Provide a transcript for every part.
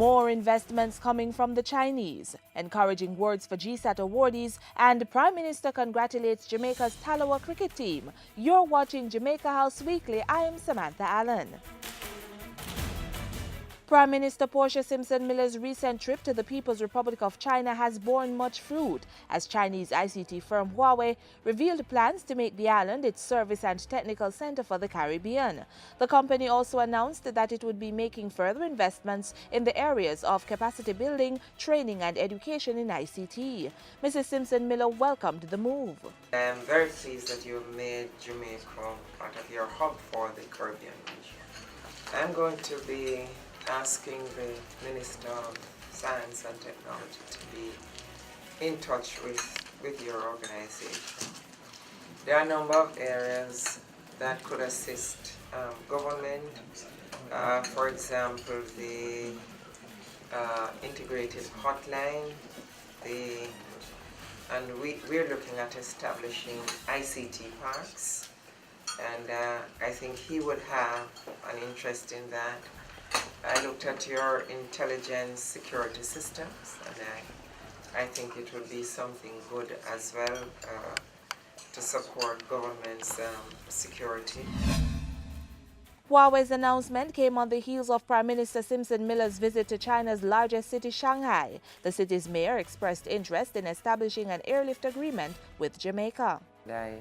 More investments coming from the Chinese, encouraging words for GSAT awardees, and Prime Minister congratulates Jamaica's Taloa cricket team. You're watching Jamaica House Weekly. I am Samantha Allen. Prime Minister Portia Simpson Miller's recent trip to the People's Republic of China has borne much fruit, as Chinese ICT firm Huawei revealed plans to make the island its service and technical center for the Caribbean. The company also announced that it would be making further investments in the areas of capacity building, training and education in ICT. Mrs. Simpson Miller welcomed the move. I am very pleased that you have made Jamaica part of your hub for the Caribbean region. I'm going to be asking the Minister of Science and Technology to be in touch with your organization. There are a number of areas that could assist government. For example, the integrated hotline, and we're looking at establishing ICT parks, and I think he would have an interest in that. I looked at your intelligence security systems, and I think it would be something good as well to support government's security. Huawei's announcement came on the heels of Prime Minister Simpson Miller's visit to China's largest city, Shanghai. The city's mayor expressed interest in establishing an airlift agreement with Jamaica. I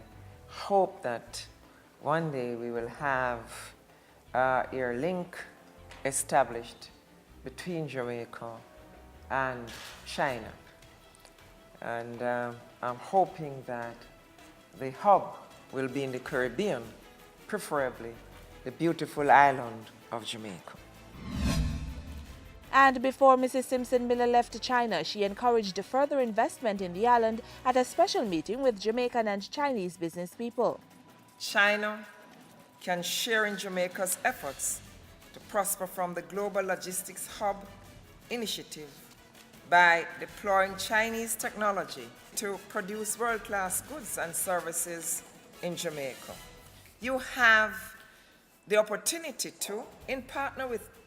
hope that one day we will have air link established between Jamaica and China, and I'm hoping that the hub will be in the Caribbean, preferably the beautiful island of Jamaica. And before Mrs. Simpson Miller left China, she encouraged further investment in the island at a special meeting with Jamaican and Chinese business people. China can share in Jamaica's efforts to prosper from the Global Logistics Hub initiative by deploying Chinese technology to produce world-class goods and services in Jamaica. You have the opportunity to, in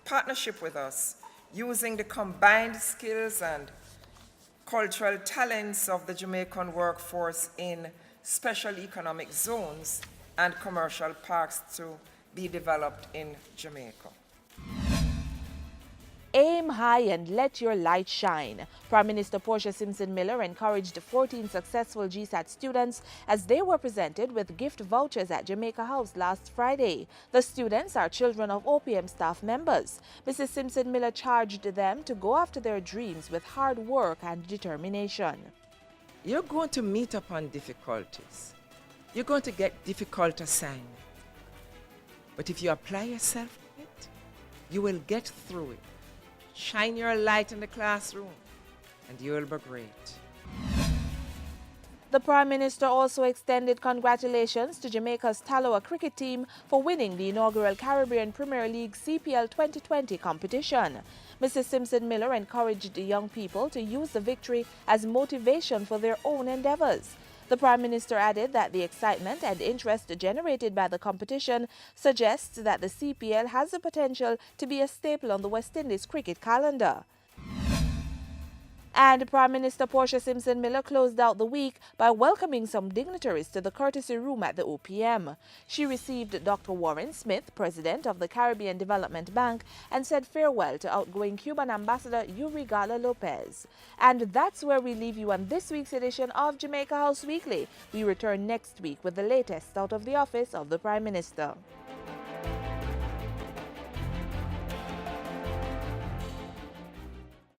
partnership with us, using the combined skills and cultural talents of the Jamaican workforce in special economic zones and commercial parks to be developed in Jamaica. Aim high and let your light shine. Prime Minister Portia Simpson Miller encouraged 14 successful GSAT students as they were presented with gift vouchers at Jamaica House last Friday. The students are children of OPM staff members. Mrs. Simpson Miller charged them to go after their dreams with hard work and determination. You're going to meet upon difficulties. You're going to get difficult assignments. But if you apply yourself to it, you will get through it. Shine your light in the classroom, and you will be great. The Prime Minister also extended congratulations to Jamaica's Taloa cricket team for winning the inaugural Caribbean Premier League CPL 2020 competition. Mrs. Simpson Miller encouraged the young people to use the victory as motivation for their own endeavors. The Prime Minister added that the excitement and interest generated by the competition suggests that the CPL has the potential to be a staple on the West Indies cricket calendar. And Prime Minister Portia Simpson Miller closed out the week by welcoming some dignitaries to the courtesy room at the OPM. She received Dr. Warren Smith, President of the Caribbean Development Bank, and said farewell to outgoing Cuban Ambassador Yuri Gala Lopez. And that's where we leave you on this week's edition of Jamaica House Weekly. We return next week with the latest out of the office of the Prime Minister.